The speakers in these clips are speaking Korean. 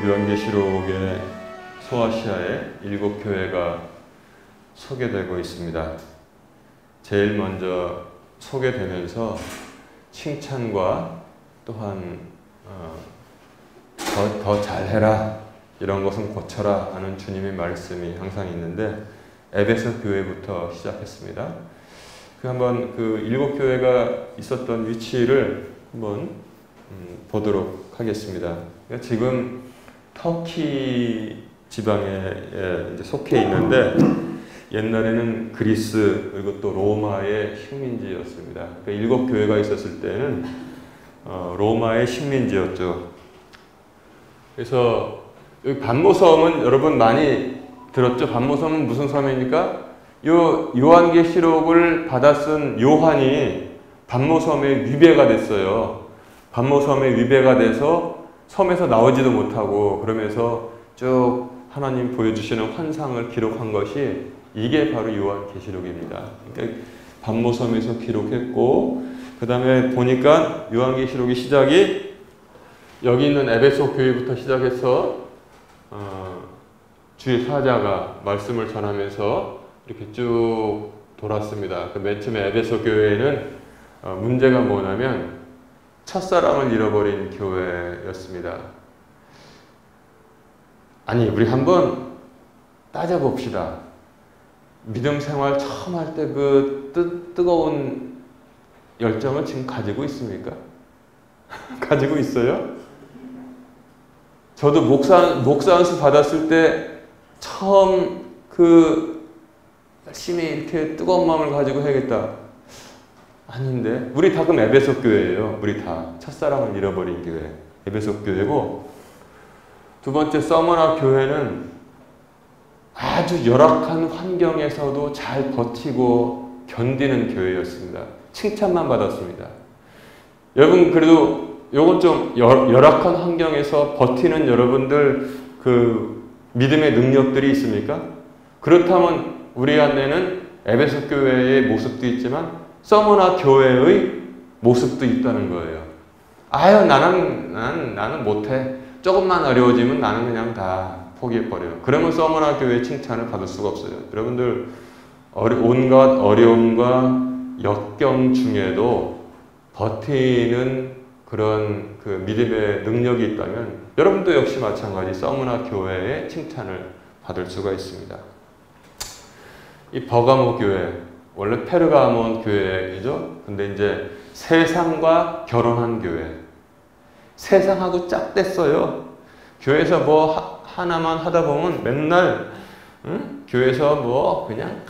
요한계시록의 소아시아의 7교회가 소개되고 있습니다. 제일 먼저 소개되면서 칭찬과 또한 더 잘해라, 이런 것은 고쳐라 하는 주님의 말씀이 항상 있는데 에베소 교회부터 시작했습니다. 한번 그 7교회가 있었던 위치를 한번 보도록 하겠습니다. 지금 터키 지방에 이제 속해 있는데 옛날에는 그리스 그리고 또 로마의 식민지였습니다. 그러니까 7교회가 있었을 때는 로마의 식민지였죠. 그래서 여기 반모섬은 여러분 많이 들었죠? 반모섬은 무슨 섬입니까? 요한계시록을 받아 쓴 요한이 반모섬에 위배가 됐어요. 반모섬에 위배가 돼서 섬에서 나오지도 못하고 그러면서 쭉 하나님 보여주시는 환상을 기록한 것이 이게 바로 요한계시록입니다. 그러니까 반모섬에서 기록했고 그 다음에 보니까 요한계시록의 시작이 여기 있는 에베소 교회부터 시작해서 주의 사자가 말씀을 전하면서 이렇게 쭉 돌았습니다. 맨 처음에 에베소 교회에는 문제가 뭐냐면 첫사랑을 잃어버린 교회였습니다. 아니, 우리 한번 따져봅시다. 믿음 생활 처음 할 때 그 뜨거운 열정을 지금 가지고 있습니까? 가지고 있어요? 저도 목사 안수 받았을 때 처음 열심히 이렇게 뜨거운 마음을 가지고 해야겠다. 아닌데 우리 다 그럼 에베소 교회예요. 우리 다 첫사랑을 잃어버린 교회 에베소 교회고, 두 번째 서머나 교회는 아주 열악한 환경에서도 잘 버티고 견디는 교회였습니다. 칭찬만 받았습니다. 여러분 그래도 요건 좀 열악한 환경에서 버티는 여러분들 그 믿음의 능력들이 있습니까? 그렇다면 우리 안에는 에베소 교회의 모습도 있지만 서머나 교회의 모습도 있다는 거예요. 아유 나는 못해. 조금만 어려워지면 나는 그냥 다 포기해버려요. 그러면 서머나 교회의 칭찬을 받을 수가 없어요. 여러분들 온갖 어려움과 역경 중에도 버티는 그런 그 믿음의 능력이 있다면 여러분도 역시 마찬가지 서머나 교회의 칭찬을 받을 수가 있습니다. 이 버가모 교회, 원래 페르가몬 교회이죠. 근데 이제 세상과 결혼한 교회. 세상하고 짝됐어요. 교회에서 뭐 하나만 하다 보면 맨날 교회에서 뭐 그냥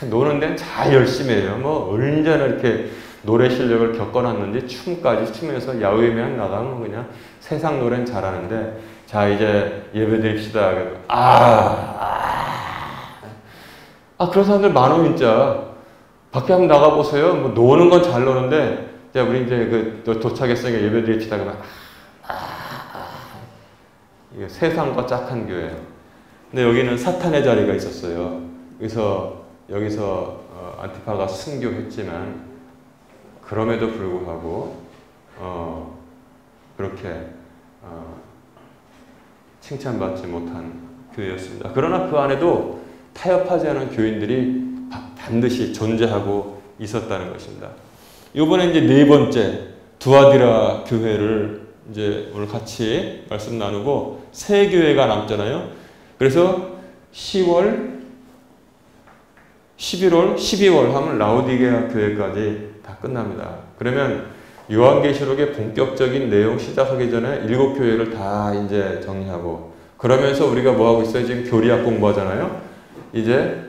노는 데는 잘 열심히 해요. 뭐 언제나 이렇게 노래 실력을 겪어놨는지 춤까지 추면서 야외면 나가면 그냥 세상 노래는 잘하는데 자 이제 예배 드립시다. 그런 사람들 많아 진짜. 밖에 한번 나가보세요. 뭐 노는 건 잘 노는데 자 우리 이제 도착했으니까 예배 드립시다 그러면 이게 세상과 짝한 교회. 근데 여기는 사탄의 자리가 있었어요. 여기서 안티파가 순교했지만 그럼에도 불구하고 그렇게 칭찬받지 못한 교회였습니다. 그러나 그 안에도 타협하지 않은 교인들이 반드시 존재하고 있었다는 것입니다. 이번에 이제 네 번째 두아디라 교회를 이제 오늘 같이 말씀 나누고 세 교회가 남잖아요. 그래서 10월, 11월, 12월 하면 라오디게아 교회까지 다 끝납니다. 그러면 요한계시록의 본격적인 내용 시작하기 전에 7교회를 다 이제 정리하고 그러면서 우리가 뭐 하고 있어요? 지금 교리학 공부하잖아요. 이제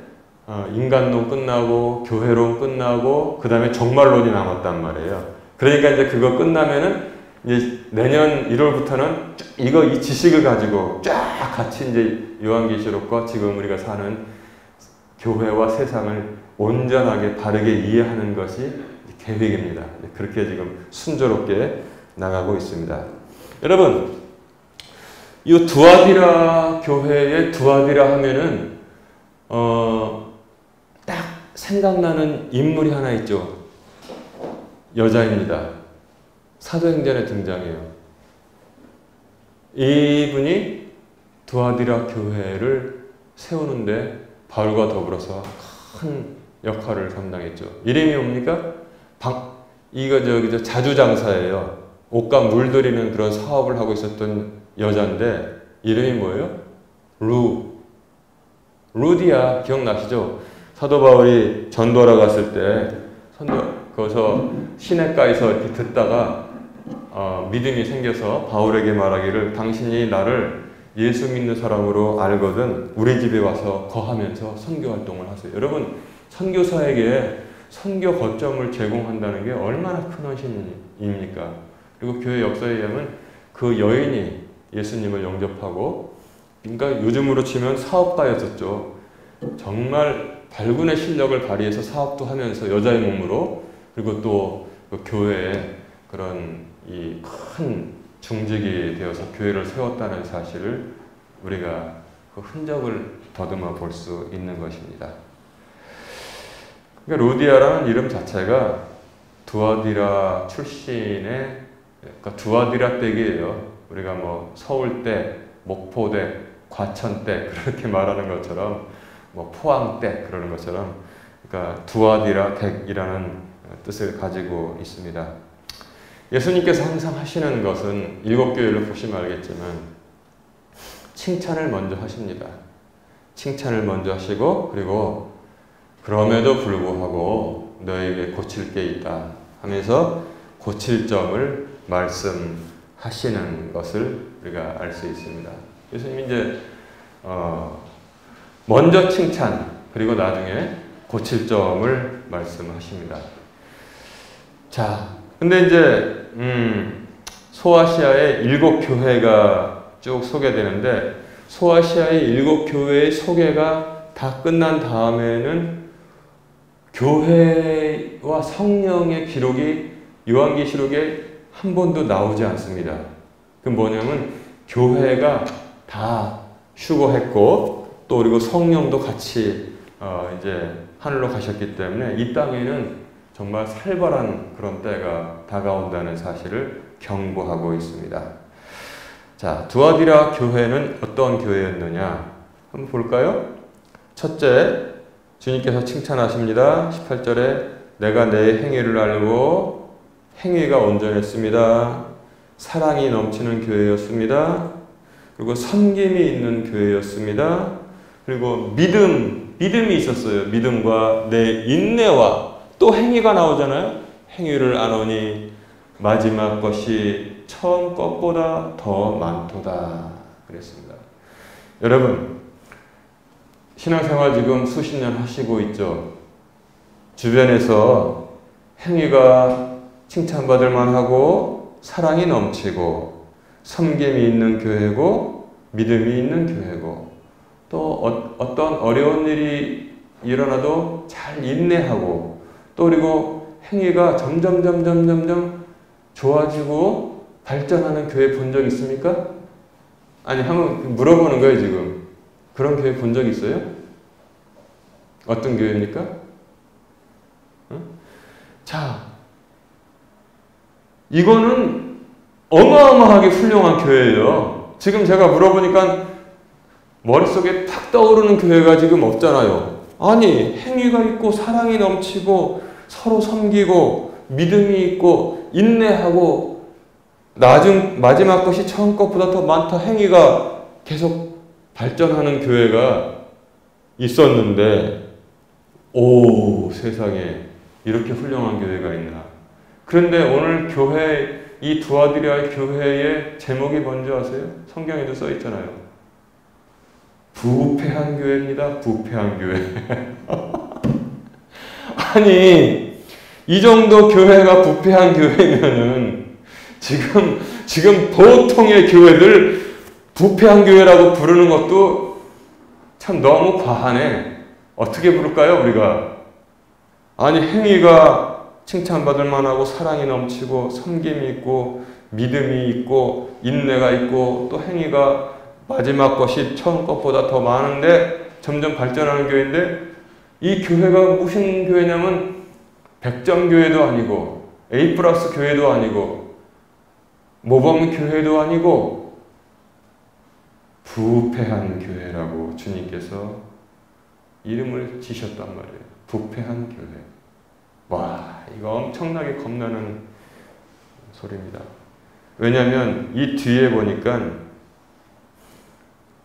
인간론 끝나고 교회론 끝나고 그 다음에 종말론이 남았단 말이에요. 그러니까 이제 그거 끝나면은 이제 내년 1월부터는 이 지식을 가지고 쫙 같이 이제 요한계시록과 지금 우리가 사는 교회와 세상을 온전하게 바르게 이해하는 것이 계획입니다. 그렇게 지금 순조롭게 나가고 있습니다. 여러분, 이 두아디라 교회의 두아디라 하면은 딱 생각나는 인물이 하나 있죠. 여자입니다. 사도행전에 등장해요. 이분이 두아디라 교회를 세우는데 바울과 더불어서 큰 역할을 감당했죠. 이름이 뭡니까? 이거 자주장사예요. 옷감 물들이는 그런 사업을 하고 있었던 여자인데 이름이 뭐예요? 루디아 기억나시죠? 사도 바울이 전도하러 갔을 때 거기서 시냇가에서 이렇게 듣다가 믿음이 생겨서 바울에게 말하기를 당신이 나를 예수 믿는 사람으로 알거든 우리 집에 와서 거하면서 선교 활동을 하세요. 여러분 선교사에게 선교 거점을 제공한다는 게 얼마나 큰 헌신입니까? 그리고 교회 역사에 의하면 그 여인이 예수님을 영접하고 그러니까 요즘으로 치면 사업가였었죠. 정말 발군의 실력을 발휘해서 사업도 하면서 여자의 몸으로 그리고 또 그 교회에 그런 이 큰 중직이 되어서 교회를 세웠다는 사실을 우리가 그 흔적을 더듬어 볼 수 있는 것입니다. 그러니까 루디아라는 이름 자체가 두아디라 출신의 그러니까 두아디라 댁이에요. 우리가 뭐 서울대, 목포대, 과천대 그렇게 말하는 것처럼 뭐 포항대 그러는 것처럼 그러니까 두아디라 댁이라는 뜻을 가지고 있습니다. 예수님께서 항상 하시는 것은 일곱 교회를 보시면 알겠지만 칭찬을 먼저 하십니다. 칭찬을 먼저 하시고 그리고 그럼에도 불구하고 너에게 고칠 게 있다 하면서 고칠 점을 말씀하시는 것을 우리가 알 수 있습니다. 예수님이 이제 먼저 칭찬 그리고 나중에 고칠 점을 말씀하십니다. 자, 근데 이제 소아시아의 7교회가 쭉 소개되는데 소아시아의 7교회의 소개가 다 끝난 다음에는 교회와 성령의 기록이 요한계시록에 한 번도 나오지 않습니다. 그 뭐냐면 교회가 다 휴거했고 또 그리고 성령도 같이 이제 하늘로 가셨기 때문에 이 땅에는 정말 살벌한 그런 때가 다가온다는 사실을 경고하고 있습니다. 자, 두아디라 교회는 어떤 교회였느냐? 한번 볼까요? 첫째, 주님께서 칭찬하십니다. 18절에 내가 내 행위를 알고 행위가 온전했습니다. 사랑이 넘치는 교회였습니다. 그리고 섬김이 있는 교회였습니다. 그리고 믿음이 있었어요. 믿음과 내 인내와 또 행위가 나오잖아요. 행위를 안오니 마지막 것이 처음 것보다 더 많도다 그랬습니다. 여러분 신앙생활 지금 수십 년 하시고 있죠. 주변에서 행위가 칭찬받을 만하고 사랑이 넘치고 섬김이 있는 교회고 믿음이 있는 교회고 또 어떤 어려운 일이 일어나도 잘 인내하고 또 그리고 행위가 점점 좋아지고 발전하는 교회 본 적 있습니까? 아니 한번 물어보는 거예요 지금. 그런 교회 본 적 있어요? 어떤 교회입니까? 응? 자, 이거는 어마어마하게 훌륭한 교회예요. 지금 제가 물어보니까 머릿속에 탁 떠오르는 교회가 지금 없잖아요. 아니 행위가 있고 사랑이 넘치고 서로 섬기고 믿음이 있고 인내하고 마지막 것이 처음 것보다 더 많다 행위가 계속 발전하는 교회가 있었는데 오 세상에 이렇게 훌륭한 교회가 있나. 그런데 오늘 교회 이 두아디라 교회의 제목이 뭔지 아세요? 성경에도 써 있잖아요. 부패한 교회입니다. 부패한 교회. 아니 이 정도 교회가 부패한 교회면은 지금 보통의 교회들 부패한 교회라고 부르는 것도 참 너무 과하네. 어떻게 부를까요 우리가? 아니 행위가 칭찬받을 만하고 사랑이 넘치고 섬김이 있고 믿음이 있고 인내가 있고 또 행위가 마지막 것이 처음 것보다 더 많은데 점점 발전하는 교회인데 이 교회가 무슨 교회냐면 백정교회도 아니고 A+ 교회도 아니고 모범교회도 아니고 부패한 교회라고 주님께서 이름을 지셨단 말이에요. 부패한 교회. 와, 이거 엄청나게 겁나는 소리입니다. 왜냐하면 이 뒤에 보니까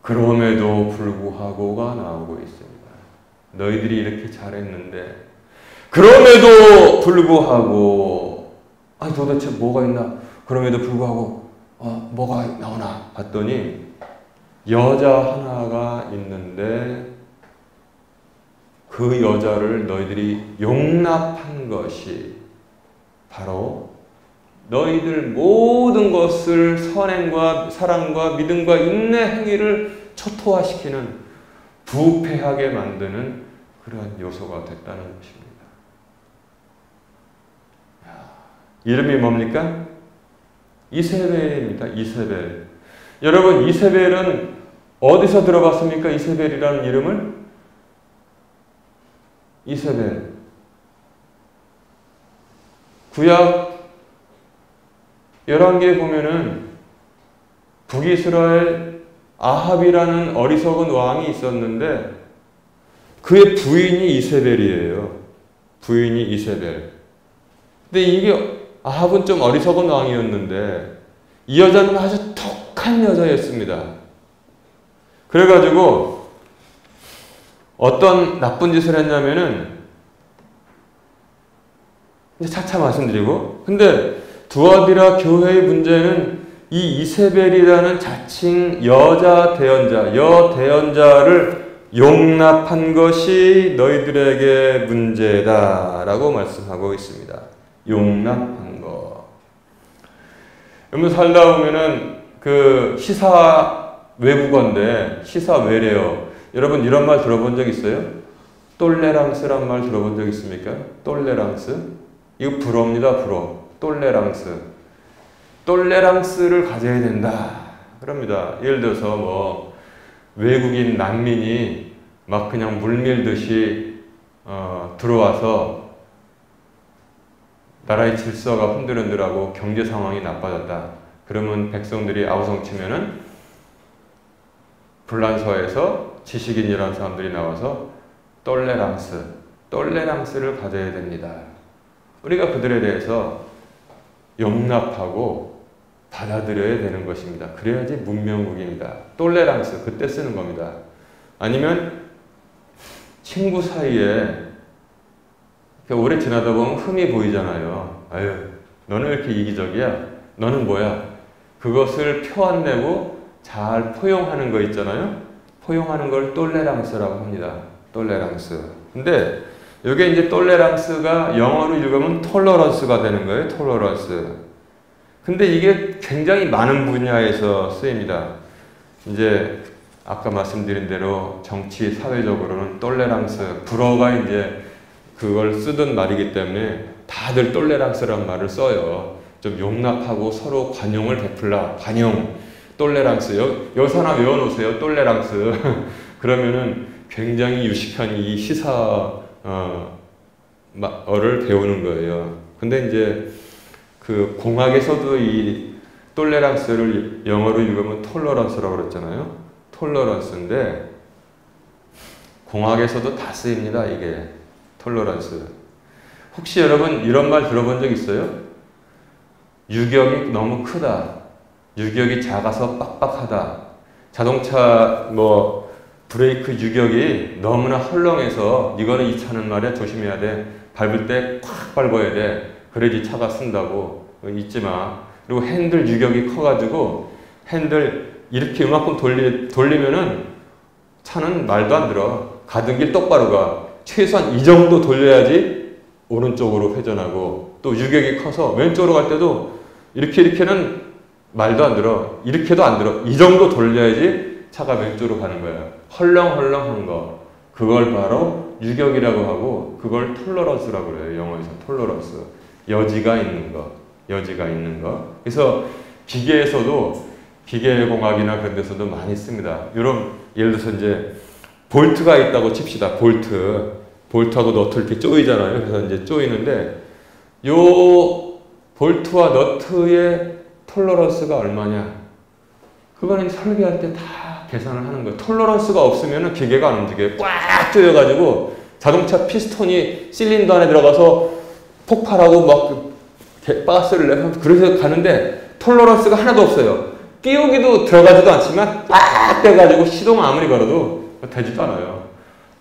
그럼에도 불구하고가 나오고 있습니다. 너희들이 이렇게 잘했는데 그럼에도 불구하고 아니 도대체 뭐가 있나? 그럼에도 불구하고 뭐가 나오나 봤더니 여자 하나가 있는데 그 여자를 너희들이 용납한 것이 바로 너희들 모든 것을 선행과 사랑과 믿음과 인내 행위를 초토화시키는 부패하게 만드는 그러한 요소가 됐다는 것입니다. 이름이 뭡니까? 이세벨입니다. 이세벨. 여러분, 이세벨은 어디서 들어봤습니까? 이세벨이라는 이름을? 이세벨. 구약 열왕기에 보면은 북이스라엘 아합이라는 어리석은 왕이 있었는데 그의 부인이 이세벨이에요. 부인이 이세벨. 근데 이게 아합은 좀 어리석은 왕이었는데 이 여자는 아주 독한 여자였습니다. 그래가지고 어떤 나쁜 짓을 했냐면은 이제 차차 말씀드리고, 근데 두아디라 교회의 문제는 이 이세벨이라는 자칭 여자 대언자, 여대언자를 용납한 것이 너희들에게 문제다라고 말씀하고 있습니다. 용납한 거. 여러분 살다 보면은 그 시사 외국어인데 시사 외래어. 여러분 이런 말 들어본 적 있어요? 똘레랑스란 말 들어본 적 있습니까? 똘레랑스? 이거 불어입니다. 불어. 똘레랑스. 똘레랑스를 가져야 된다. 그럽니다. 예를 들어서 뭐 외국인 난민이 막 그냥 물밀듯이 들어와서 나라의 질서가 흔들흔들하고 경제 상황이 나빠졌다. 그러면 백성들이 아우성치면은 불란서에서 지식인이라는 사람들이 나와서 똘레랑스를 가져야 됩니다. 우리가 그들에 대해서 용납하고 받아들여야 되는 것입니다. 그래야지 문명국입니다. 똘레랑스, 그때 쓰는 겁니다. 아니면 친구 사이에 오래 지나다 보면 흠이 보이잖아요. 아유, 너는 왜 이렇게 이기적이야? 너는 뭐야? 그것을 표 안 내고 잘 포용하는 거 있잖아요. 포용하는 걸 똘레랑스라고 합니다. 똘레랑스. 근데 이게 이제 똘레랑스가 영어로 읽으면 톨러런스가 되는 거예요. 톨러런스. 근데 이게 굉장히 많은 분야에서 쓰입니다. 이제 아까 말씀드린 대로 정치, 사회적으로는 똘레랑스, 불어가 이제 그걸 쓰던 말이기 때문에 다들 똘레랑스라는 말을 써요. 좀 용납하고 서로 관용을 베풀라. 관용, 똘레랑스. 여기서 하나 외워놓으세요. 똘레랑스. 그러면은 굉장히 유식한 이 시사어를 배우는 거예요. 근데 이제 그 공학에서도 이 똘레랑스를 영어로 읽으면 톨러런스라고 그랬잖아요. 톨러런스인데 공학에서도 다 쓰입니다. 이게 톨러런스. 혹시 여러분 이런 말 들어본 적 있어요? 유격이 너무 크다. 유격이 작아서 빡빡하다. 자동차 뭐 브레이크 유격이 너무나 헐렁해서 이거는 이 차는 말이야 조심해야 돼. 밟을 때 꽉 밟아야 돼. 그래야지 차가 쓴다고. 잊지 마. 그리고 핸들 유격이 커가지고 핸들 이렇게 이만큼 돌리면은 차는 말도 안 들어. 가던 길 똑바로 가. 최소한 이 정도 돌려야지 오른쪽으로 회전하고, 또 유격이 커서 왼쪽으로 갈 때도 이렇게는 말도 안 들어. 이렇게도 안 들어. 이 정도 돌려야지 차가 왼쪽으로 가는 거야. 헐렁헐렁한 거. 그걸 바로 유격이라고 하고, 그걸 톨러런스라고 그래요. 영어에서 톨러런스. 여지가 있는 거. 여지가 있는 거. 그래서 기계에서도, 기계공학이나 그런 데서도 많이 씁니다. 이런, 예를 들어서 이제 볼트가 있다고 칩시다. 볼트하고 너트 이렇게 조이잖아요. 그래서 이제 조이는데, 요 볼트와 너트의 톨러런스가 얼마냐? 그거는 설계할 때 다 계산을 하는 거예요. 톨러런스가 없으면 기계가 안 움직여요. 꽉 조여가지고 자동차 피스톤이 실린더 안에 들어가서 폭발하고 막 가스를 내서 그래서 가는데 톨러런스가 하나도 없어요. 끼우기도 들어가지도 않지만 꽉 돼가지고 시동 아무리 걸어도 되지도 않아요.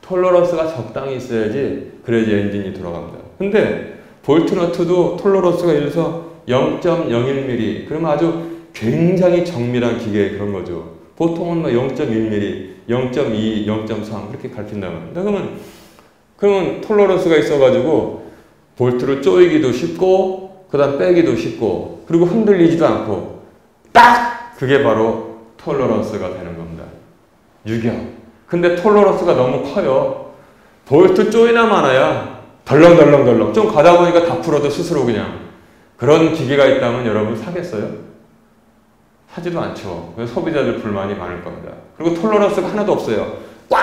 톨러런스가 적당히 있어야지 그래야지 엔진이 돌아갑니다. 근데 볼트너트도 톨러런스가 예를 들어서 0.01mm 그러면 아주 굉장히 정밀한 기계 그런 거죠. 보통은 뭐 0.1mm, 0.2, 0.3 그렇게 가르친다면 그러면 톨러런스가 있어가지고 볼트를 조이기도 쉽고 그 다음 빼기도 쉽고 그리고 흔들리지도 않고 딱 그게 바로 톨러런스가 되는 겁니다. 유격. 근데 톨러런스가 너무 커요. 볼트 조이나 마나야 덜렁덜렁덜렁 좀 가다 보니까 다 풀어도 스스로 그냥 그런 기계가 있다면 여러분 사겠어요? 사지도 않죠. 그래서 소비자들 불만이 많을 겁니다. 그리고 톨러런스가 하나도 없어요. 꽉!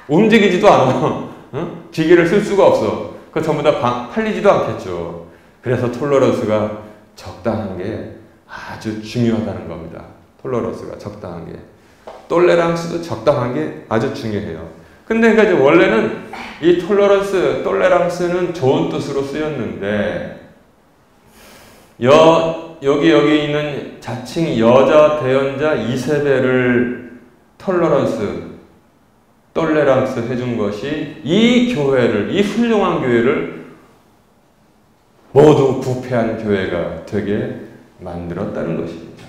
움직이지도 않아. 응? 기계를 쓸 수가 없어. 그 전부 다 팔리지도 않겠죠. 그래서 톨러런스가 적당한 게 아주 중요하다는 겁니다. 톨러런스가 적당한 게. 톨레랑스도 적당한 게 아주 중요해요. 근데 그러니까 이제 원래는 이 톨러런스, 톨레랑스는 좋은 뜻으로 쓰였는데 여기 있는 자칭 여자 대연자 이세벨을 톨레랑스 해준 것이 이 교회를, 이 훌륭한 교회를 모두 부패한 교회가 되게 만들었다는 것입니다.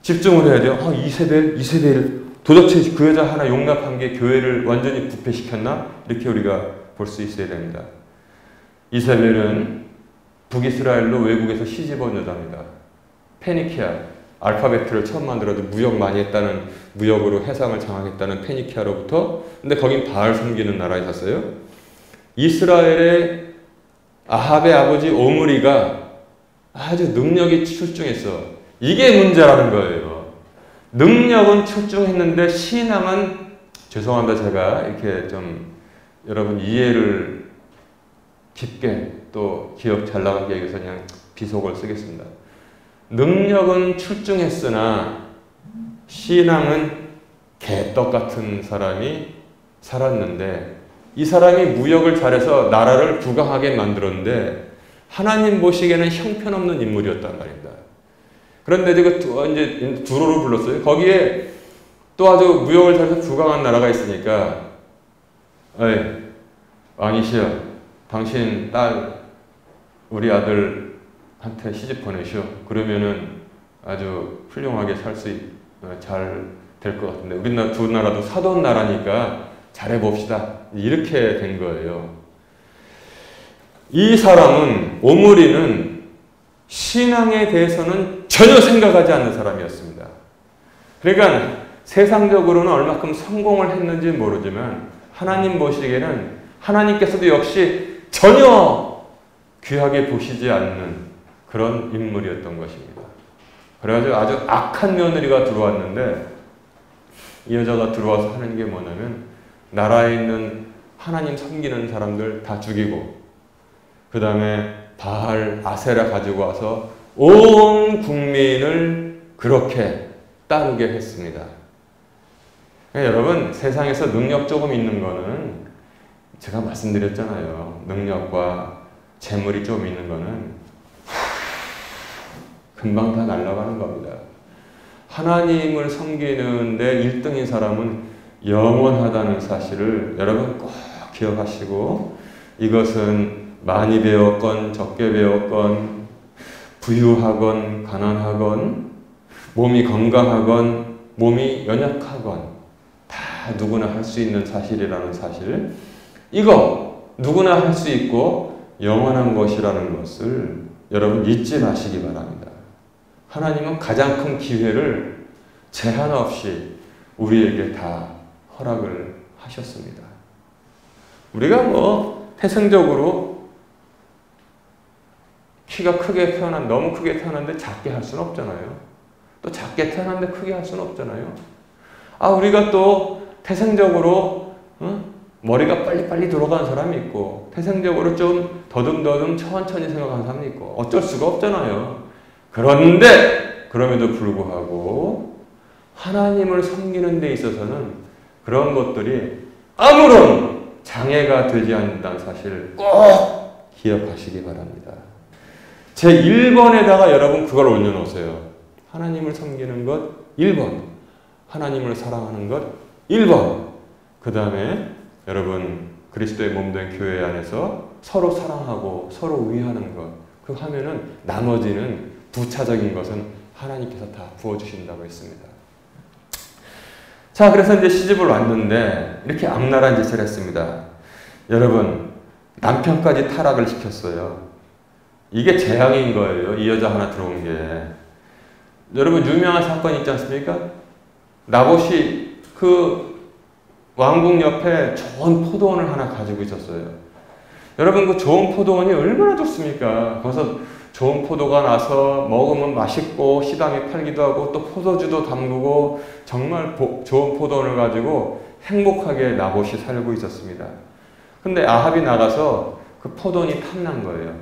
집중을 해야 돼요. 이세벨 도대체 그 여자 하나 용납한 게 교회를 완전히 부패시켰나? 이렇게 우리가 볼 수 있어야 됩니다. 이세벨은 북이스라엘로 외국에서 시집 온 여자입니다. 페니키아, 알파베트를 처음 만들어도 무역 많이 했다는, 무역으로 해상을 장악했다는 페니키아로부터, 근데 거긴 바알 섬기는 나라에 샀어요. 이스라엘의 아합의 아버지 오므리가 아주 능력이 출중했어. 이게 문제라는 거예요. 능력은 출중했는데 신앙은, 죄송합니다. 제가 이렇게 좀 여러분 이해를 깊게 또 기억 잘 나가기 위해서 그냥 비속어를 쓰겠습니다. 능력은 출중했으나 신앙은 개떡 같은 사람이 살았는데, 이 사람이 무역을 잘해서 나라를 부강하게 만들었는데 하나님 보시기에는 형편없는 인물이었단 말입니다. 그런데 이제 두로를 불렀어요. 거기에 또 아주 무역을 잘해서 부강한 나라가 있으니까, 왕이시여, 당신 딸 우리 아들한테 시집 보내시오. 그러면은 아주 훌륭하게 잘 될 것 같은데, 우리 두 나라도 사돈 나라니까 잘해봅시다. 이렇게 된 거예요. 이 사람은, 오므리는 신앙에 대해서는 전혀 생각하지 않는 사람이었습니다. 그러니까 세상적으로는 얼마큼 성공을 했는지 모르지만 하나님 보시기에는 하나님께서도 역시 전혀 귀하게 보시지 않는 그런 인물이었던 것입니다. 그래가지고 아주 악한 며느리가 들어왔는데, 이 여자가 들어와서 하는 게 뭐냐면 나라에 있는 하나님 섬기는 사람들 다 죽이고, 그 다음에 바알, 아세라 가지고 와서 온 국민을 그렇게 따르게 했습니다. 그러니까 여러분, 세상에서 능력 조금 있는 거는 제가 말씀드렸잖아요. 능력과 재물이 좀 있는 거는 금방 다 날아가는 겁니다. 하나님을 섬기는데 1등인 사람은 영원하다는 사실을 여러분 꼭 기억하시고, 이것은 많이 배웠건 적게 배웠건 부유하건 가난하건 몸이 건강하건 몸이 연약하건 다 누구나 할 수 있는 사실이라는 사실, 이거 누구나 할 수 있고 영원한 것이라는 것을 여러분 잊지 마시기 바랍니다. 하나님은 가장 큰 기회를 제한 없이 우리에게 다 허락을 하셨습니다. 우리가 태생적으로 키가 크게 너무 크게 태어났는데 작게 할 수는 없잖아요. 또 작게 태어났는데 크게 할 수는 없잖아요. 우리가 또 태생적으로 머리가 빨리빨리 돌아가는 사람이 있고, 태생적으로 좀 더듬더듬 천천히 생각하는 사람이 있고, 어쩔 수가 없잖아요. 그런데 그럼에도 불구하고 하나님을 섬기는 데 있어서는 그런 것들이 아무런 장애가 되지 않는다는 사실을 꼭 기억하시기 바랍니다. 제 1번에다가 여러분 그걸 올려놓으세요. 하나님을 섬기는 것 1번, 하나님을 사랑하는 것 1번, 그 다음에 여러분 그리스도의 몸된 교회 안에서 서로 사랑하고 서로 위하는 것, 그 하면은 나머지는 부차적인 것은 하나님께서 다 부어주신다고 했습니다. 자, 그래서 이제 시집을 왔는데 이렇게 악랄한 짓을 했습니다. 여러분, 남편까지 타락을 시켰어요. 이게 재앙인 거예요. 이 여자 하나 들어온 게. 여러분, 유명한 사건 있지 않습니까? 나봇이 그 왕궁 옆에 좋은 포도원을 하나 가지고 있었어요. 여러분, 그 좋은 포도원이 얼마나 좋습니까? 거기서 좋은 포도가 나서 먹으면 맛있고 시장에 팔기도 하고 또 포도주도 담그고 정말 좋은 포도원을 가지고 행복하게 나봇이 살고 있었습니다. 근데 아합이 나가서 그 포도원이 탐난 거예요.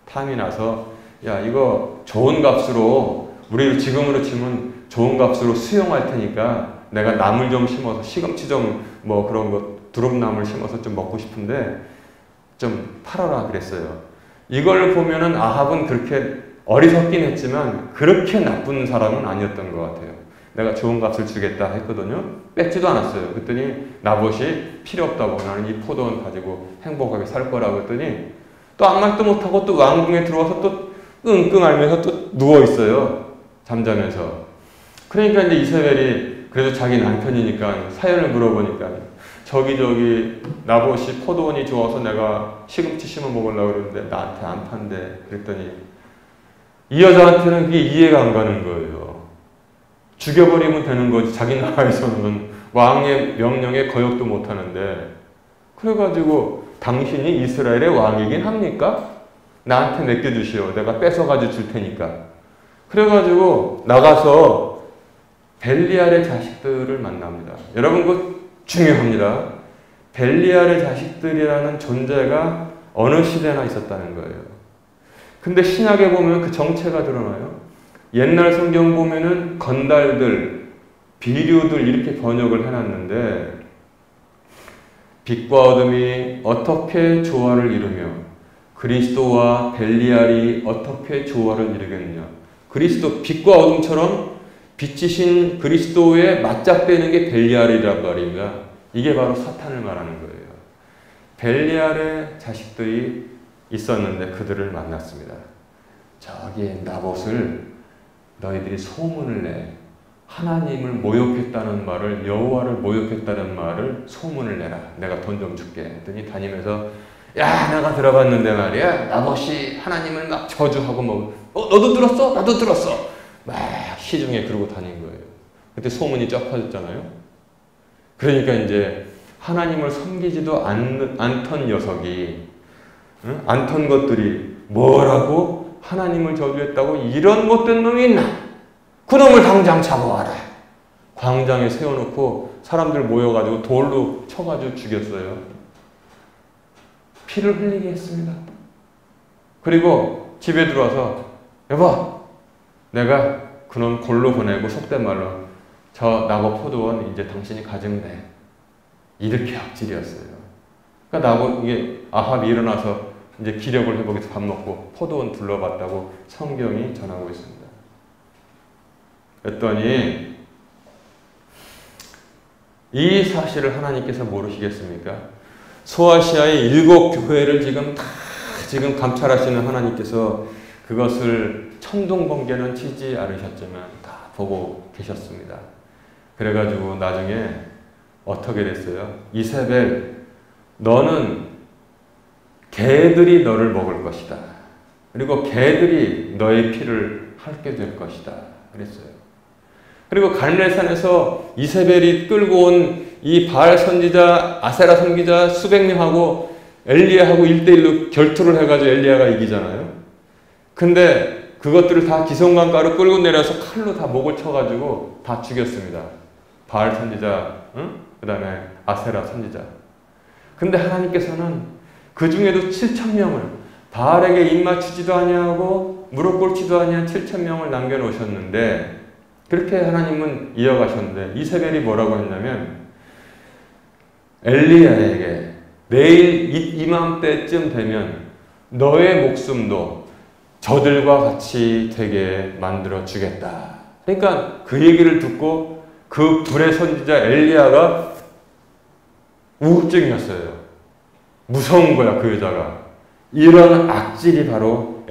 탐이 나서 야, 이거 좋은 값으로 우리 지금으로 치면 좋은 값으로 수용할 테니까 내가 나물 좀 심어서 시금치 좀 뭐 그런 거 두릅나물 심어서 좀 먹고 싶은데 좀 팔아라 그랬어요. 이걸 보면은 아합은 그렇게 어리석긴 했지만 그렇게 나쁜 사람은 아니었던 것 같아요. 내가 좋은 값을 주겠다 했거든요. 뺏지도 않았어요. 그랬더니 나봇이 필요 없다고, 나는 이 포도원 가지고 행복하게 살 거라고 했더니 또 아무 말도 못하고 또 왕궁에 들어와서 또 끙끙 앓면서 또 누워있어요. 잠자면서. 그러니까 이제 이세벨이 그래도 자기 남편이니까 사연을 물어보니까 저기 나봇이 포도원이 좋아서 내가 시금치 심어 먹으려고 그러는데 나한테 안 판대. 그랬더니 이 여자한테는 그게 이해가 안 가는 거예요. 죽여버리면 되는 거지. 자기 나라에서는 왕의 명령에 거역도 못 하는데. 그래가지고 당신이 이스라엘의 왕이긴 합니까? 나한테 맡겨주시오. 내가 뺏어가지고 줄 테니까. 그래가지고 나가서 벨리알의 자식들을 만납니다. 여러분 그거 중요합니다. 벨리알의 자식들이라는 존재가 어느 시대나 있었다는 거예요. 근데 신약에 보면 그 정체가 드러나요. 옛날 성경 보면은 건달들, 비류들 이렇게 번역을 해놨는데 빛과 어둠이 어떻게 조화를 이루며 그리스도와 벨리알이 어떻게 조화를 이루겠느냐. 그리스도 빛과 어둠처럼 빛이신 그리스도에 맞작되는 게 벨리알이란 말입니다. 이게 바로 사탄을 말하는 거예요. 벨리알의 자식들이 있었는데 그들을 만났습니다. 저기 나봇을 너희들이 소문을 내. 하나님을 모욕했다는 말을, 여호와를 모욕했다는 말을 소문을 내라. 내가 돈 좀 줄게. 했더니 다니면서 야, 내가 들어봤는데 말이야. 나봇이 하나님을 막 저주하고 뭐 너도 들었어? 나도 들었어. 막 시중에 그러고 다닌 거예요. 그때 소문이 쫙 퍼졌잖아요. 그러니까 이제 하나님을 섬기지도 않던 녀석이, 않던 것들이 뭐라고 하나님을 저주했다고 이런 못된 놈이 있나? 그놈을 당장 잡아와라. 광장에 세워놓고 사람들 모여가지고 돌로 쳐가지고 죽였어요. 피를 흘리게 했습니다. 그리고 집에 들어와서 여보, 내가 그놈 골로 보내고 속된 말로 저 나봇 포도원 이제 당신이 가지면 돼. 이렇게 악질이었어요. 그러니까 나봇, 이게 아합이 일어나서 이제 기력을 회복해서 밥 먹고 포도원 둘러봤다고 성경이 전하고 있습니다. 그랬더니 이 사실을 하나님께서 모르시겠습니까? 소아시아의 7교회를 지금 감찰하시는 하나님께서 그것을 천둥번개는 치지 않으셨지만 다 보고 계셨습니다. 그래가지고 나중에 어떻게 됐어요? 이세벨, 너는 개들이 너를 먹을 것이다. 그리고 개들이 너의 피를 핥게 될 것이다. 그랬어요. 그리고 갈멜산에서 이세벨이 끌고 온 이 바알 선지자, 아세라 선지자 수백 명하고 엘리야하고 1대1로 결투를 해가지고 엘리야가 이기잖아요. 근데 그것들을 다 기성강가로 끌고 내려서 칼로 다 목을 쳐가지고 다 죽였습니다. 바알 선지자, 그 다음에 아세라 선지자. 근데 하나님께서는 그 중에도 7,000명을 바알에게 입맞추지도 아니하고 무릎 꿇지도 아니한 7,000명을 남겨놓으셨는데 그렇게 하나님은 이어가셨는데 이세벨이 뭐라고 했냐면 엘리야에게 내일 이맘때쯤 되면 너의 목숨도 저들과 같이 되게 만들어 주겠다. 그러니까 그 얘기를 듣고 그 불의 선지자 엘리야가 우울증이었어요. 무서운 거야, 그 여자가. 이런 악질이 바로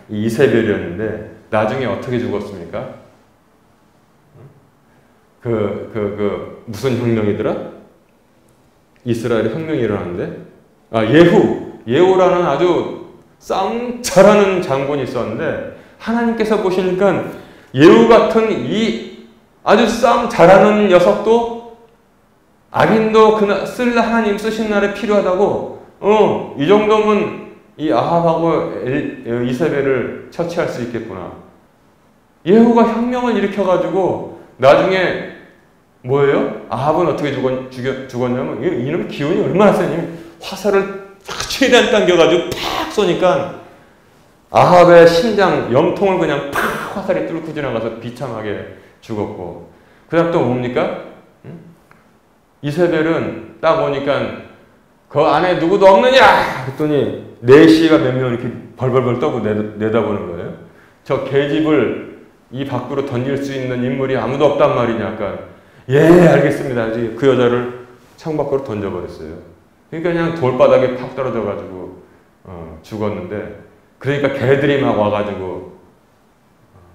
이세벨이었는데 나중에 어떻게 죽었습니까? 무슨 혁명이더라? 이스라엘에 혁명이 일어났는데 예후라는 아주 싸움 잘하는 장군이 있었는데 하나님께서 보시니까 예후 같은 이 아주 싸움 잘하는 녀석도 악인도 하나님 쓰신 날에 필요하다고 이 정도면 이 아합하고 이세벨을 처치할 수 있겠구나. 예후가 혁명을 일으켜가지고 나중에 뭐예요? 아합은 어떻게 죽었냐면 이놈의 기운이 얼마나 세냐면 화살을 최대한 당겨가지고 팍 쏘니까 아합의 심장 염통을 그냥 팍 화살이 뚫고 지나가서 비참하게 죽었고 그 다음 또 뭡니까? 이세벨은 딱 오니까 그 안에 누구도 없느냐 그랬더니 내시가 몇 명 이렇게 벌벌벌 떠고 내다보는 거예요. 저 계집을 이 밖으로 던질 수 있는 인물이 아무도 없단 말이냐. 아까 예 알겠습니다. 그 여자를 창밖으로 던져버렸어요. 그러니까 그냥 돌바닥에 팍 떨어져가지고 죽었는데 그러니까 개들이 막 와가지고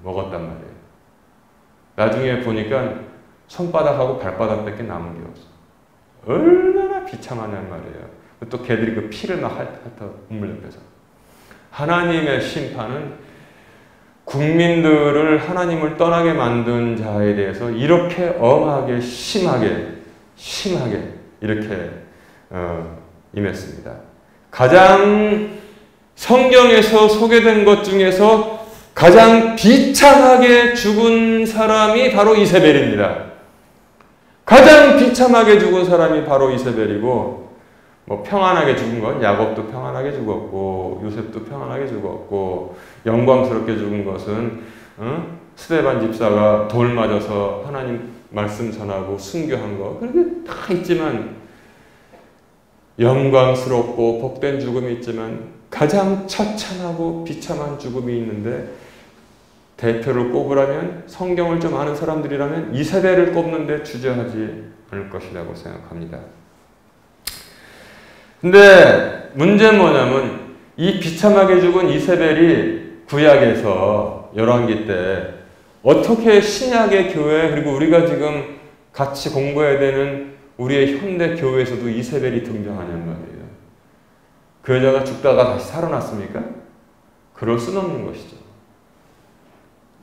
먹었단 말이에요. 나중에 보니까 손바닥하고 발바닥밖에 남은 게 없어. 얼마나 비참하냔 말이에요. 또 개들이 그 피를 막 핥아 우물lep해서. 하나님의 심판은 국민들을 하나님을 떠나게 만든 자에 대해서 이렇게 엄하게 심하게 이렇게 임했습니다. 가장 성경에서 소개된 것 중에서 가장 비참하게 죽은 사람이 바로 이세벨입니다. 가장 비참하게 죽은 사람이 바로 이세벨이고 뭐 평안하게 죽은 건 야곱도 평안하게 죽었고 요셉도 평안하게 죽었고 영광스럽게 죽은 것은 스데반 집사가 돌 맞아서 하나님 말씀 전하고 순교한 거 그렇게 다 있지만 영광스럽고 복된 죽음이 있지만 가장 처참하고 비참한 죽음이 있는데 대표를 꼽으라면 성경을 좀 아는 사람들이라면 이세벨을 꼽는데 주저하지 않을 것이라고 생각합니다. 근데 문제는 뭐냐면 이 비참하게 죽은 이세벨이 구약에서 열왕기 때 어떻게 신약의 교회 그리고 우리가 지금 같이 공부해야 되는 우리의 현대 교회에서도 이세벨이 등장하냔 말이에요. 그 여자가 죽다가 다시 살아났습니까? 그럴 수는 없는 것이죠.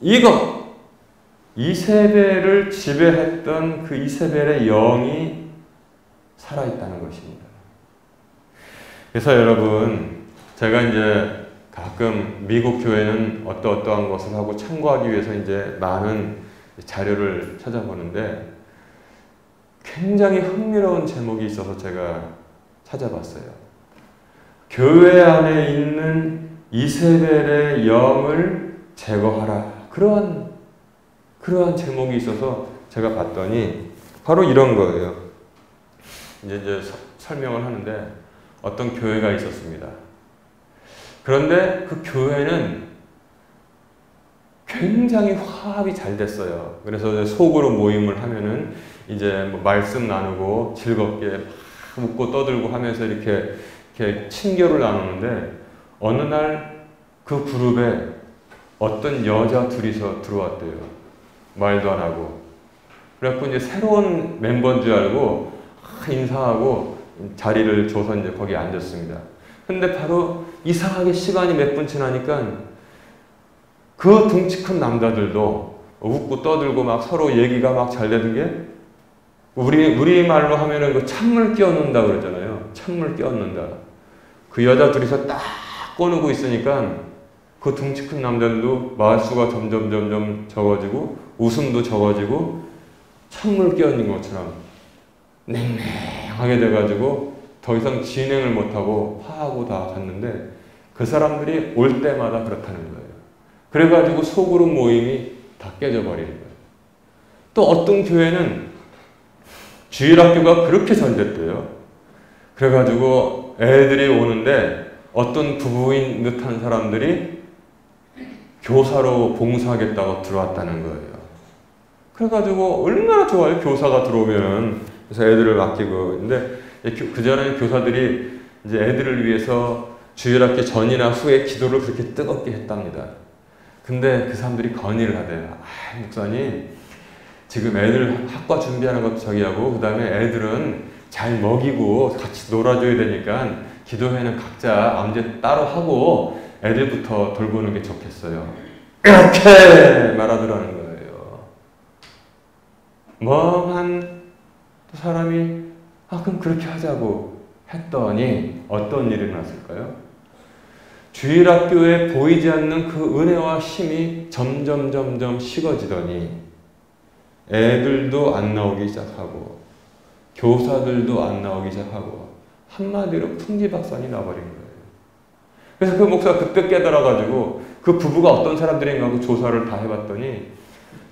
이거 이세벨을 지배했던 그 이세벨의 영이 살아있다는 것입니다. 그래서 여러분 제가 이제 가끔 미국 교회는 어떠한 것을 하고 참고하기 위해서 이제 많은 자료를 찾아보는데 굉장히 흥미로운 제목이 있어서 제가 찾아봤어요. 교회 안에 있는 이세벨의 영을 제거하라. 그러한 제목이 있어서 제가 봤더니 바로 이런 거예요. 이제 설명을 하는데 어떤 교회가 있었습니다. 그런데 그 교회는 굉장히 화합이 잘 됐어요. 그래서 속으로 모임을 하면은 이제 뭐 말씀 나누고 즐겁게 웃고 떠들고 하면서 이렇게 친교를 나누는데 어느 날 그 그룹에 어떤 여자 둘이서 들어왔대요. 말도 안 하고. 그래갖고 이제 새로운 멤버인 줄 알고 인사하고 자리를 줘서 이제 거기 앉았습니다. 근데 바로 이상하게 시간이 몇 분 지나니까 그 덩치 큰 남자들도 웃고 떠들고 막 서로 얘기가 막 잘 되는 게 우리 말로 하면은 그 찬물 끼얹는다 그러잖아요. 찬물 끼얹는다. 그 여자 둘이서 딱 꺼내고 있으니까 그 덩치 큰 남자들도 말수가 점점 적어지고 웃음도 적어지고 찬물 끼얹는 것처럼 냉랭하게 돼가지고 더 이상 진행을 못하고 화하고 다 갔는데 그 사람들이 올 때마다 그렇다는 거예요. 그래가지고 속으로 모임이 다 깨져버리는 거예요. 또 어떤 교회는 주일학교가 그렇게 잘 됐대요. 그래가지고 애들이 오는데 어떤 부부인 듯한 사람들이 교사로 봉사하겠다고 들어왔다는 거예요. 그래가지고 얼마나 좋아요, 교사가 들어오면. 그래서 애들을 맡기고. 근데 그전에 교사들이 이제 애들을 위해서 주일학교 전이나 후에 기도를 그렇게 뜨겁게 했답니다. 근데 그 사람들이 건의를 하대요. 아, 목사님, 지금 애들 학과 준비하는 것도 저기 하고, 그 다음에 애들은 잘 먹이고 같이 놀아줘야 되니까 기도회는 각자 암제 따로 하고 애들부터 돌보는 게 좋겠어요. 이렇게 말하더라는 거예요. 멍한 사람이 그럼 그렇게 하자고 했더니 어떤 일이 일어났을까요? 주일학교에 보이지 않는 그 은혜와 힘이 점점 식어지더니 애들도 안 나오기 시작하고 교사들도 안 나오기 시작하고 한마디로 풍지박산이 나버린 거예요. 그래서 그 목사가 그때 깨달아가지고 그 부부가 어떤 사람들인가 하고 조사를 다 해봤더니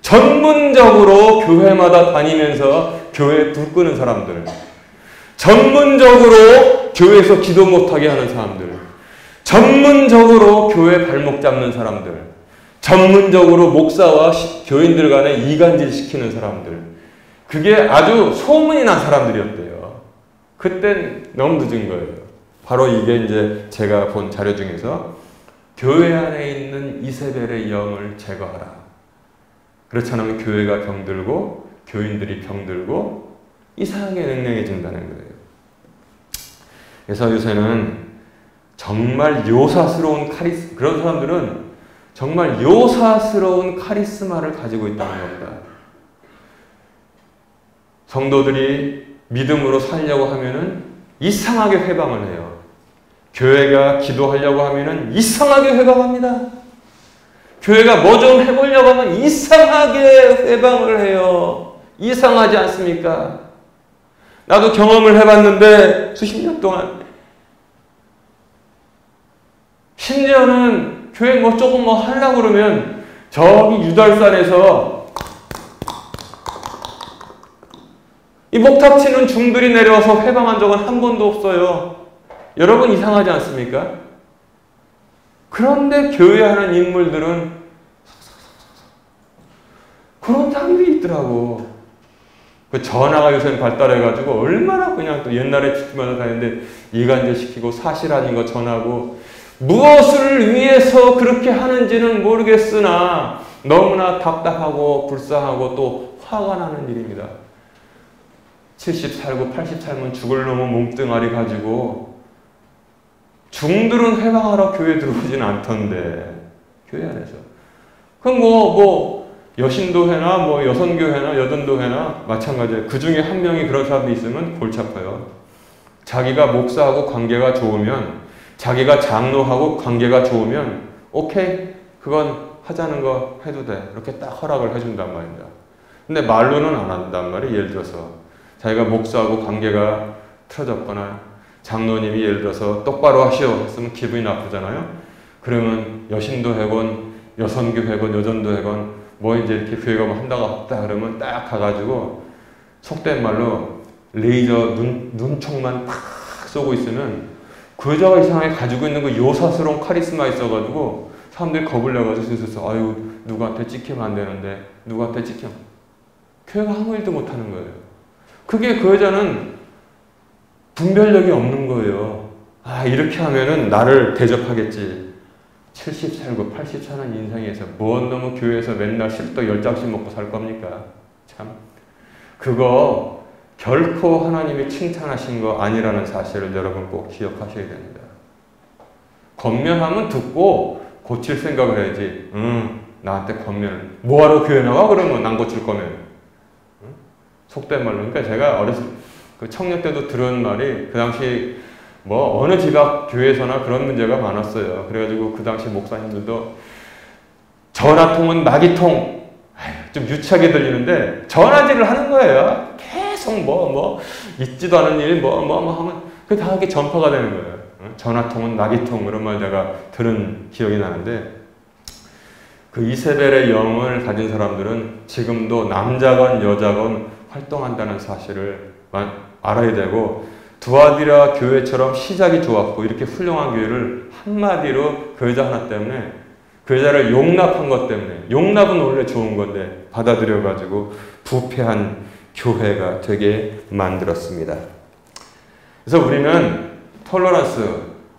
전문적으로 교회마다 다니면서 교회에 불 끄는 사람들, 전문적으로 교회에서 기도 못하게 하는 사람들, 전문적으로 교회 발목 잡는 사람들, 전문적으로 목사와 교인들 간에 이간질 시키는 사람들, 그게 아주 소문이 난 사람들이었대요. 그땐 너무 늦은 거예요. 바로 이게 이제 제가 본 자료 중에서 교회 안에 있는 이세벨의 영을 제거하라. 그렇지 않으면 교회가 병들고 교인들이 병들고 이상하게 냉랭해진다는 거예요. 그래서 요새는 정말 요사스러운 그런 사람들은 정말 요사스러운 카리스마를 가지고 있다는 겁니다. 성도들이 믿음으로 살려고 하면은 이상하게 회방을 해요. 교회가 기도하려고 하면은 이상하게 회방합니다. 교회가 뭐 좀 해보려고 하면 이상하게 회방을 해요. 이상하지 않습니까? 나도 경험을 해봤는데 수십 년 동안 심지어는 교회 뭐 조금 뭐 하려고 그러면 저기 유달산에서 이 목탁 치는 중들이 내려와서 회방한 적은 한 번도 없어요. 여러분 이상하지 않습니까? 그런데 교회하는 인물들은 그런 사람들이 있더라고. 그 전화가 요새는 발달해가지고 얼마나 그냥 또 옛날에 집마다 다녔는데 이간질 시키고 사실 아닌 거 전하고 무엇을 위해서 그렇게 하는지는 모르겠으나 너무나 답답하고 불쌍하고 또 화가 나는 일입니다. 70 살고 80 살면 죽을 놈은 몸뚱아리 가지고 중들은 회방하러 교회 들어오진 않던데 교회 안에서 그럼 뭐 여신도회나 뭐 여선교회나 여전도회나 마찬가지예요. 그 중에 한 명이 그런 사람이 있으면 골치 아파요. 자기가 목사하고 관계가 좋으면 자기가 장로하고 관계가 좋으면 오케이 그건 하자는 거 해도 돼 이렇게 딱 허락을 해준단 말입니다. 근데 말로는 안 한단 말이에요. 예를 들어서 자기가 목사하고 관계가 틀어졌거나 장로님이 예를 들어서 똑바로 하시오 했으면 기분이 나쁘잖아요. 그러면 여신도회건 여선교회건 여전도회건 뭐 이제 이렇게 교회가 뭐 한다고 없다 그러면 딱 가가지고 속된 말로 레이저 눈총만 팍 쏘고 있으면 그 여자가 이상하게 가지고 있는 그 요사스러운 카리스마 있어가지고 사람들이 겁을 내가지고 슬슬 아유 누구한테 찍히면 안 되는데 누구한테 찍히면 교회가 아무 일도 못하는 거예요. 그게 그 여자는 분별력이 없는 거예요. 아 이렇게 하면은 나를 대접하겠지. 70 살고 80 사는 인생에서 뭔 놈의 교회에서 맨날 식도 10장씩 먹고 살 겁니까? 참 그거 결코 하나님이 칭찬하신 거 아니라는 사실을 여러분 꼭 기억하셔야 됩니다. 권면하면 듣고 고칠 생각을 해야지. 나한테 권면을 뭐하러 교회 나와? 그러면 난 고칠 거면. 속된 말로. 그러니까 제가 어렸을 그 청년 때도 들은 말이 그 당시 뭐 어느 지각 교회에서나 그런 문제가 많았어요. 그래가지고 그 당시 목사님들도 전화통은 나기통 좀 유치하게 들리는데 전화질을 하는 거예요. 계속 뭐 있지도 않은 일 뭐 하면 그 다 이렇게 전파가 되는 거예요. 전화통은 나기통 그런 말 제가 들은 기억이 나는데 그 이세벨의 영을 가진 사람들은 지금도 남자건 여자건 활동한다는 사실을 알아야 되고, 두아디라 교회처럼 시작이 좋았고 이렇게 훌륭한 교회를 한마디로 그 여자 하나 때문에, 그 여자를 용납한 것 때문에, 용납은 원래 좋은 건데 받아들여가지고 부패한 교회가 되게 만들었습니다. 그래서 우리는 톨러런스,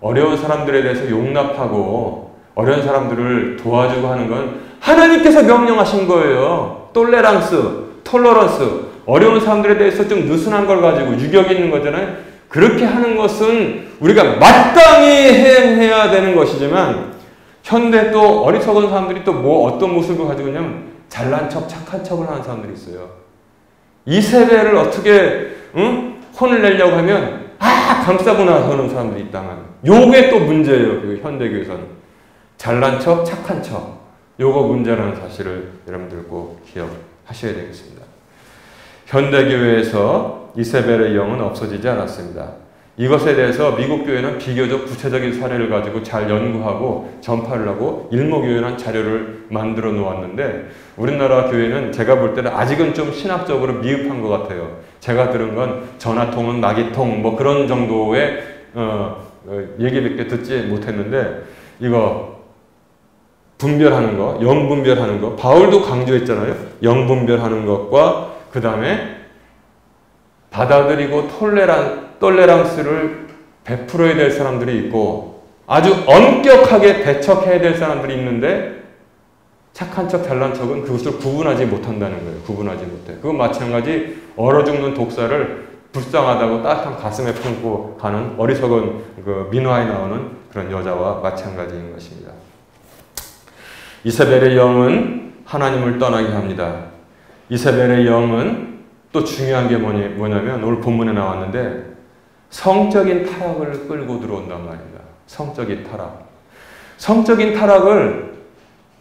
어려운 사람들에 대해서 용납하고 어려운 사람들을 도와주고 하는 건 하나님께서 명령하신 거예요. 톨레랑스, 톨러런스, 어려운 사람들에 대해서 좀 느슨한 걸 가지고 유격 있는 거잖아요. 그렇게 하는 것은 우리가 마땅히 행해야 되는 것이지만, 현대 또 어리석은 사람들이 또 어떤 모습을 가지고 있냐면 잘난 척, 착한 척을 하는 사람들이 있어요. 이세벨을 어떻게 혼을 내려고 하면 감싸고 나서는 사람들이 있다만, 요게 또 문제예요. 그 현대교회에서는 잘난 척, 착한 척, 요거 문제라는 사실을 여러분들 꼭 기억하셔야 되겠습니다. 현대교회에서 이세벨의 영은 없어지지 않았습니다. 이것에 대해서 미국 교회는 비교적 구체적인 사례를 가지고 잘 연구하고 전파를 하고 일목요연한 자료를 만들어 놓았는데, 우리나라 교회는 제가 볼 때는 아직은 좀 신학적으로 미흡한 것 같아요. 제가 들은 건 전화통은 마귀통 뭐 그런 정도의 얘기밖에 듣지 못했는데, 이거 분별하는 거, 영분별하는 거, 바울도 강조했잖아요. 영분별하는 것과 그 다음에 받아들이고 톨레랑스를 베풀어야 될 사람들이 있고, 아주 엄격하게 배척해야 될 사람들이 있는데, 착한 척, 잘난 척은 그것을 구분하지 못한다는 거예요. 구분하지 못해. 그건 마찬가지 얼어 죽는 독사를 불쌍하다고 따뜻한 가슴에 품고 가는 어리석은 그 민화에 나오는 그런 여자와 마찬가지인 것입니다. 이세벨의 영은 하나님을 떠나게 합니다. 이세벨의 영은 또 중요한 게 뭐냐면 오늘 본문에 나왔는데 성적인 타락을 끌고 들어온단 말입니다. 성적인 타락. 성적인 타락을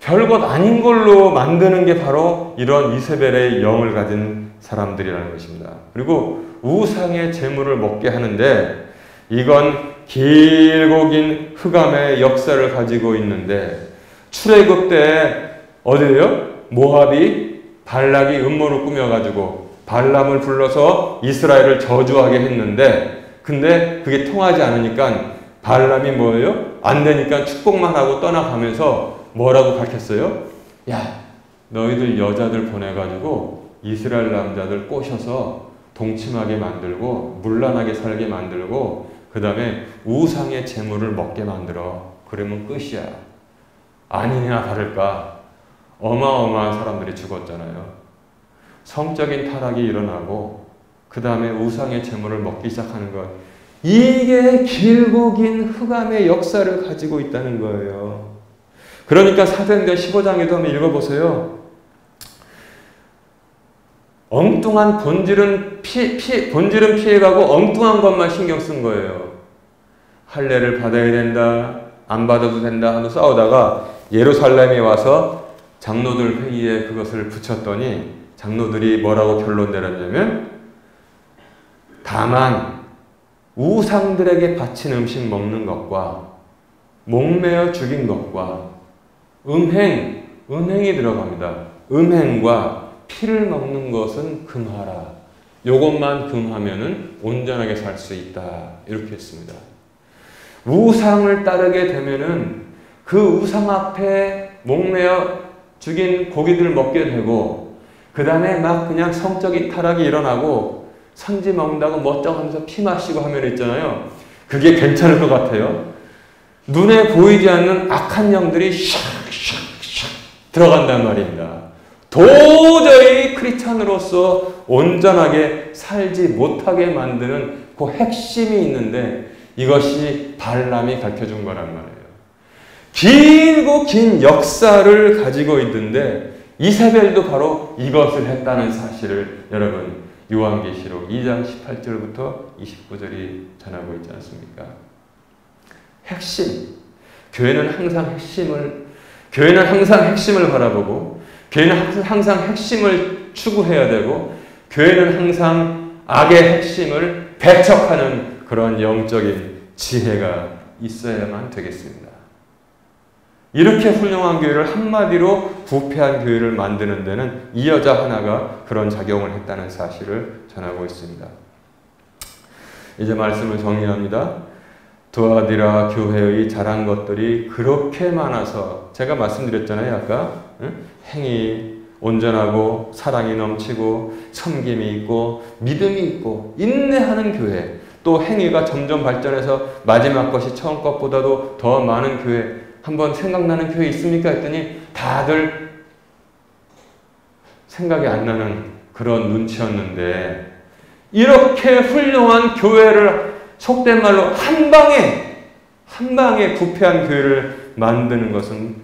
별것 아닌 걸로 만드는 게 바로 이런 이세벨의 영을 가진 사람들이라는 것입니다. 그리고 우상의 재물을 먹게 하는데, 이건 길고 긴 흑암의 역사를 가지고 있는데, 출애굽 때 어디에요? 모압이 발락이 음모를 꾸며가지고 발람을 불러서 이스라엘을 저주하게 했는데, 근데 그게 통하지 않으니까 발람이 뭐예요? 안 되니까 축복만 하고 떠나가면서 뭐라고 가르쳤어요? 야, 너희들 여자들 보내가지고 이스라엘 남자들 꼬셔서 동침하게 만들고 문란하게 살게 만들고 그 다음에 우상의 재물을 먹게 만들어. 그러면 끝이야. 아니냐 다를까 어마어마한 사람들이 죽었잖아요. 성적인 타락이 일어나고 그 다음에 우상의 재물을 먹기 시작하는 것, 이게 길고 긴 흑암의 역사를 가지고 있다는 거예요. 그러니까 사도행전 15장에도 한번 읽어보세요. 엉뚱한 본질은 피해가고 엉뚱한 것만 신경 쓴 거예요. 할례를 받아야 된다, 안 받아도 된다 하고 싸우다가 예루살렘에 와서 장로들 회의에 그것을 붙였더니 장로들이 뭐라고 결론 내렸냐면, 다만 우상들에게 바친 음식 먹는 것과 목매어 죽인 것과 음행이 들어갑니다. 음행과 피를 먹는 것은 금하라. 요것만 금하면은 온전하게 살 수 있다. 이렇게 했습니다. 우상을 따르게 되면은 그 우상 앞에 목매어 죽인 고기들을 먹게 되고, 그 다음에 막 그냥 성적인 타락이 일어나고 선지 먹는다고 멋쩍하면서 피 마시고 하면 있잖아요. 그게 괜찮을 것 같아요. 눈에 보이지 않는 악한 영들이 샥샥샥 들어간단 말입니다. 도저히 크리스찬으로서 온전하게 살지 못하게 만드는 그 핵심이 있는데, 이것이 발람이 가르쳐준 거란 말이에요. 길고 긴 역사를 가지고 있는데 이세벨도 바로 이것을 했다는 사실을 여러분 요한계시록 2장 18절부터 29절이 전하고 있지 않습니까? 핵심. 교회는 항상 핵심을 바라보고, 교회는 항상 핵심을 추구해야 되고, 교회는 항상 악의 핵심을 배척하는 그런 영적인 지혜가 있어야만 되겠습니다. 이렇게 훌륭한 교회를 한마디로 부패한 교회를 만드는 데는 이 여자 하나가 그런 작용을 했다는 사실을 전하고 있습니다. 이제 말씀을 정리합니다. 두아디라 교회의 잘한 것들이 그렇게 많아서 제가 말씀드렸잖아요. 아까 행위 온전하고 사랑이 넘치고 섬김이 있고 믿음이 있고 인내하는 교회, 또 행위가 점점 발전해서 마지막 것이 처음 것보다도 더 많은 교회, 한번 생각나는 교회 있습니까? 했더니 다들 생각이 안 나는 그런 눈치였는데, 이렇게 훌륭한 교회를 속된 말로 한 방에 부패한 교회를 만드는 것은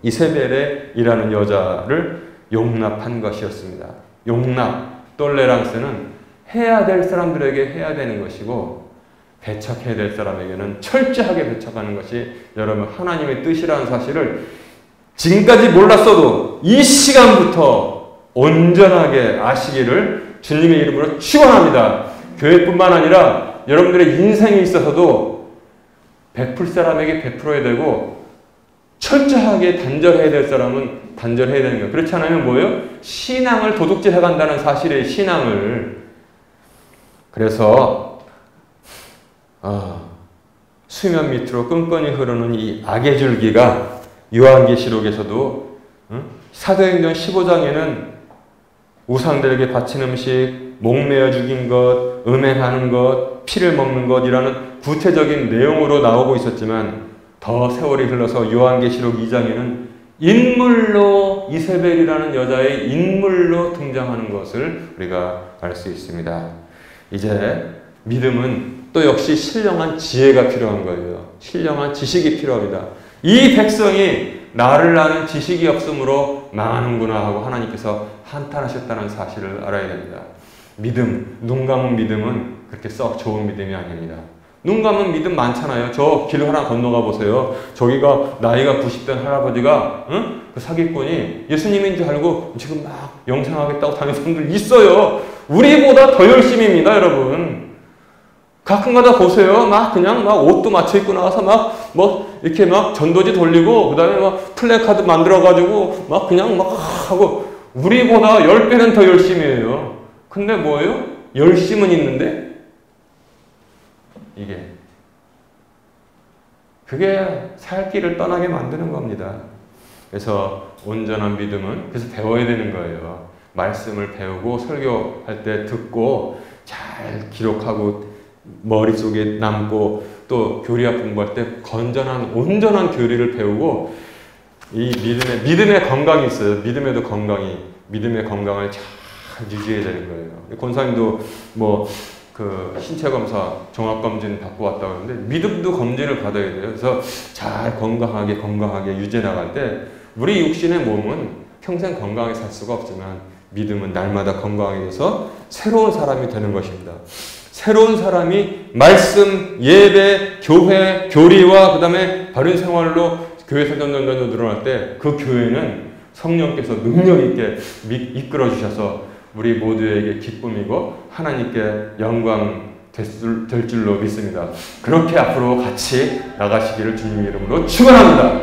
이세벨이라는 여자를 용납한 것이었습니다. 용납, 똘레랑스는 해야 될 사람들에게 해야 되는 것이고 배척해야 될 사람에게는 철저하게 배척하는 것이 여러분 하나님의 뜻이라는 사실을 지금까지 몰랐어도 이 시간부터 온전하게 아시기를 주님의 이름으로 축원합니다. 교회뿐만 아니라 여러분들의 인생에 있어서도 베풀 사람에게 베풀어야 되고 철저하게 단절해야 될 사람은 단절해야 되는 거예요. 그렇지 않으면 뭐예요? 신앙을 도둑질해 간다는 사실의 신앙을. 그래서 수면 밑으로 끈끈이 흐르는 이 악의 줄기가 요한계시록에서도 사도행전 15장에는 우상들에게 바친 음식, 목매어 죽인 것, 음행하는 것, 피를 먹는 것이라는 구체적인 내용으로 나오고 있었지만 더 세월이 흘러서 요한계시록 2장에는 인물로 이세벨이라는 여자의 인물로 등장하는 것을 우리가 알 수 있습니다. 이제 믿음은 또 역시 신령한 지혜가 필요한 거예요. 신령한 지식이 필요합니다. 이 백성이 나를 아는 지식이 없으므로 망하는구나 하고 하나님께서 한탄하셨다는 사실을 알아야 됩니다. 믿음, 눈 감은 믿음은 그렇게 썩 좋은 믿음이 아닙니다. 눈 감은 믿음 많잖아요. 저 길 하나 건너가 보세요. 저기가 나이가 90된 할아버지가 그 사기꾼이 예수님인 줄 알고 지금 막 영생하겠다고 다니는 사람들 있어요. 우리보다 더 열심입니다, 여러분. 가끔가다 보세요. 막 그냥 막 옷도 맞춰 입고 나와서 이렇게 막 전도지 돌리고 그다음에 막 플래카드 만들어가지고 막 그냥 막 하고 우리보다 10배는 더 열심히 해요. 근데 뭐예요? 열심은 있는데 그게 살 길을 떠나게 만드는 겁니다. 그래서 온전한 믿음은 그래서 배워야 되는 거예요. 말씀을 배우고 설교할 때 듣고 잘 기록하고 머릿속에 남고 또 교리학 공부할 때 온전한 교리를 배우고 이 믿음의 건강이 있어요. 믿음의 건강을 잘 유지해야 되는 거예요. 권사님도 신체 검사 종합 검진 받고 왔다고 하는데 믿음도 검진을 받아야 돼요. 그래서 잘 건강하게 유지해 나갈 때 우리 육신의 몸은 평생 건강하게 살 수가 없지만 믿음은 날마다 건강해져서 새로운 사람이 되는 것입니다. 새로운 사람이 말씀, 예배, 교회, 교리와 그 다음에 바른 생활로 교회에서 점점 늘어날 때 그 교회는 성령께서 능력 있게 이끌어 주셔서 우리 모두에게 기쁨이고 하나님께 영광 될 줄로 믿습니다. 그렇게 앞으로 같이 나가시기를 주님의 이름으로 축원합니다.